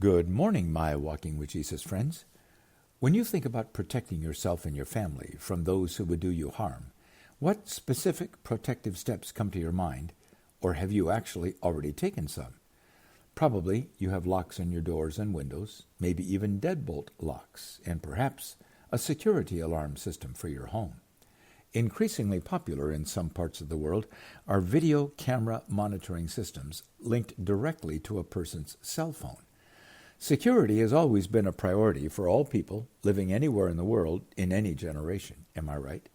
Good morning, my Walking with Jesus friends. When you think about protecting yourself and your family from those who would do you harm, what specific protective steps come to your mind, or have you actually already taken some? Probably you have locks on your doors and windows, maybe even deadbolt locks, and perhaps a security alarm system for your home. Increasingly popular in some parts of the world are video camera monitoring systems linked directly to a person's cell phone. Security has always been a priority for all people living anywhere in the world in any generation, am I right?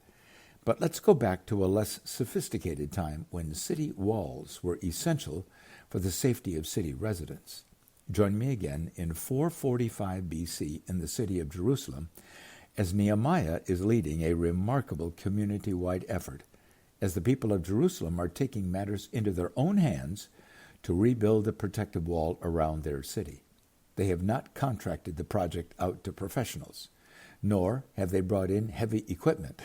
But let's go back to a less sophisticated time when city walls were essential for the safety of city residents. Join me again in 445 BC in the city of Jerusalem as Nehemiah is leading a remarkable community-wide effort as the people of Jerusalem are taking matters into their own hands to rebuild the protective wall around their city. They have not contracted the project out to professionals, nor have they brought in heavy equipment.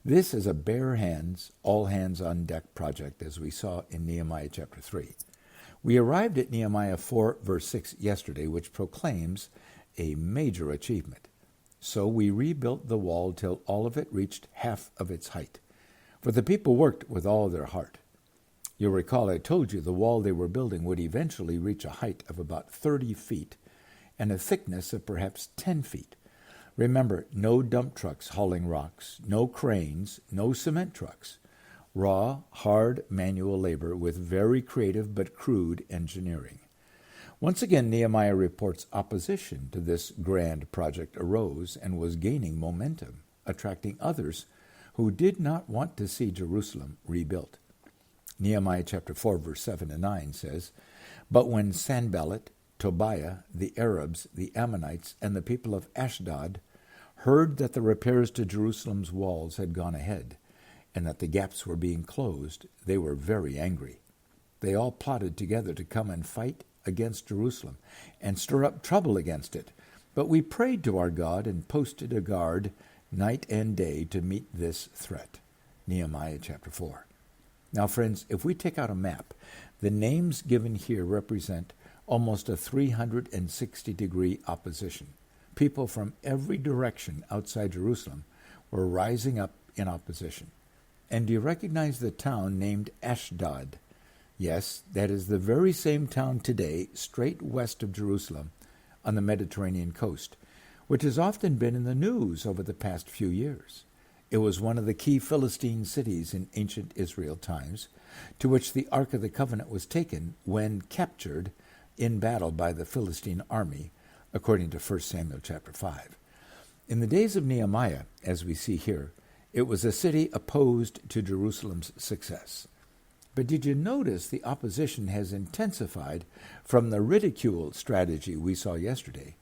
This is a bare hands, all hands on deck project, as we saw in Nehemiah chapter 3. We arrived at Nehemiah 4, verse 6 yesterday, which proclaims a major achievement. So we rebuilt the wall till all of it reached half of its height, for the people worked with all their heart. You'll recall I told you the wall they were building would eventually reach a height of about 30 feet and a thickness of perhaps 10 feet. Remember, no dump trucks hauling rocks, no cranes, no cement trucks. Raw, hard manual labor with very creative but crude engineering. Once again, Nehemiah reports opposition to this grand project arose and was gaining momentum, attracting others who did not want to see Jerusalem rebuilt. Nehemiah chapter 4, verse 7 and 9 says, "But when Sanballat, Tobiah, the Arabs, the Ammonites, and the people of Ashdod heard that the repairs to Jerusalem's walls had gone ahead, and that the gaps were being closed, they were very angry. They all plotted together to come and fight against Jerusalem and stir up trouble against it. But we prayed to our God and posted a guard night and day to meet this threat." Nehemiah chapter 4. Now, friends, if we take out a map, the names given here represent almost a 360-degree opposition. People from every direction outside Jerusalem were rising up in opposition. And do you recognize the town named Ashdod? Yes, that is the very same town today, straight west of Jerusalem, on the Mediterranean coast, which has often been in the news over the past few years. It was one of the key Philistine cities in ancient Israel times, to which the Ark of the Covenant was taken when captured in battle by the Philistine army, according to 1 Samuel chapter 5. In the days of Nehemiah, as we see here, it was a city opposed to Jerusalem's success. But did you notice the opposition has intensified from the ridicule strategy we saw yesterday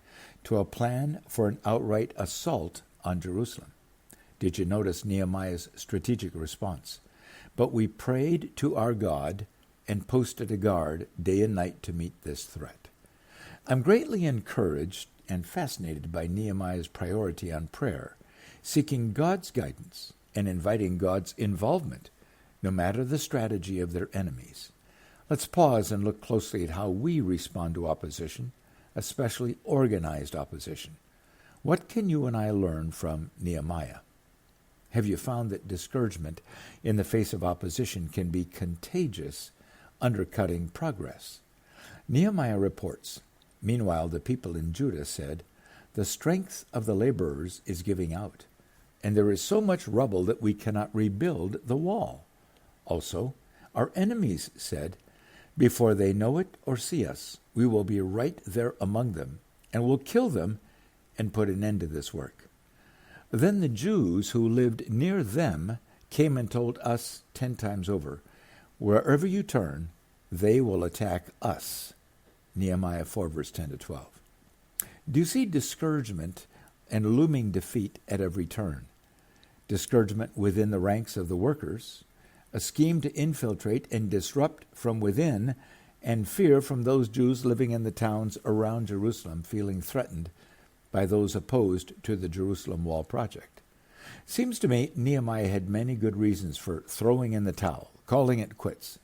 to a plan for an outright assault on Jerusalem? Did you notice Nehemiah's strategic response? "But we prayed to our God and posted a guard day and night to meet this threat." I'm greatly encouraged and fascinated by Nehemiah's priority on prayer, seeking God's guidance and inviting God's involvement, no matter the strategy of their enemies. Let's pause and look closely at how we respond to opposition, especially organized opposition. What can you and I learn from Nehemiah? Have you found that discouragement in the face of opposition can be contagious, undercutting progress? Nehemiah reports, "Meanwhile, the people in Judah said, 'The strength of the laborers is giving out, and there is so much rubble that we cannot rebuild the wall.' Also, our enemies said, 'Before they know it or see us, we will be right there among them, and will kill them and put an end to this work.' Then the Jews who lived near them came and told us 10 times over, 'Wherever you turn, they will attack us.'" Nehemiah 4, verse 10 to 12. Do you see discouragement and looming defeat at every turn? Discouragement within the ranks of the workers, a scheme to infiltrate and disrupt from within, and fear from those Jews living in the towns around Jerusalem feeling threatened by those opposed to the Jerusalem Wall project. Seems to me Nehemiah had many good reasons for throwing in the towel, calling it quits,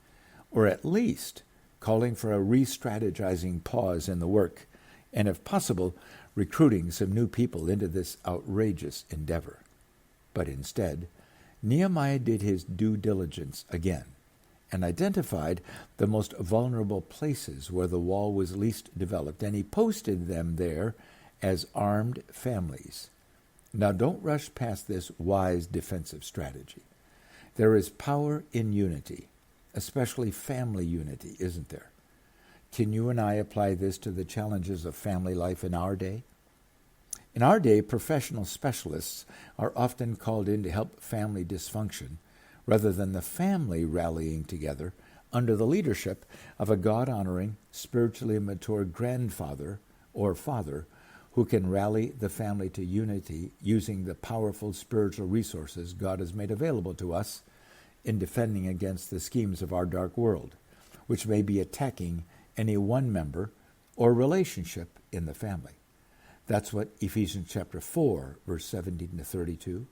or at least calling for a re-strategizing pause in the work, and if possible, recruiting some new people into this outrageous endeavor. But instead, Nehemiah did his due diligence again and identified the most vulnerable places where the wall was least developed, and he posted them there as armed families. Now, don't rush past this wise defensive strategy. There is power in unity, especially family unity, isn't there? Can you and I apply this to the challenges of family life in our day? In our day, professional specialists are often called in to help family dysfunction rather than the family rallying together under the leadership of a God-honoring, spiritually mature grandfather or father who can rally the family to unity using the powerful spiritual resources God has made available to us in defending against the schemes of our dark world, which may be attacking any one member or relationship in the family. That's what Ephesians chapter 4, verse 17 to 32,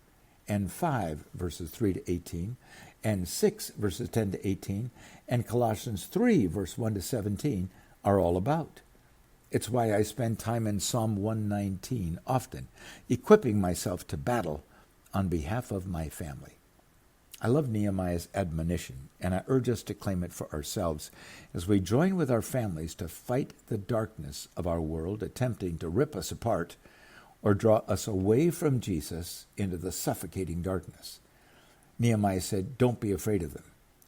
and 5, verses 3 to 18, and 6, verses 10 to 18, and Colossians 3, verse 1 to 17 are all about. It's why I spend time in Psalm 119 often, equipping myself to battle on behalf of my family. I love Nehemiah's admonition, and I urge us to claim it for ourselves as we join with our families to fight the darkness of our world, attempting to rip us apart or draw us away from Jesus into the suffocating darkness. Nehemiah said, don't be afraid of them.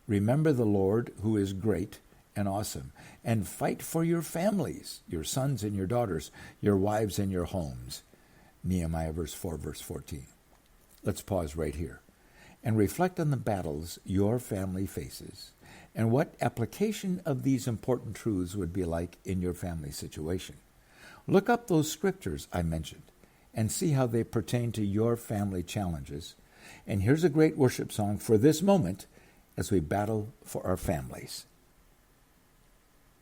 Remember the Lord, who is great and awesome, and fight for your families, your sons and your daughters, your wives and your homes. Nehemiah verse 4, verse 14. Let's pause right here and reflect on the battles your family faces and what application of these important truths would be like in your family situation. Look up those scriptures I mentioned and see how they pertain to your family challenges. And here's a great worship song for this moment as we battle for our families.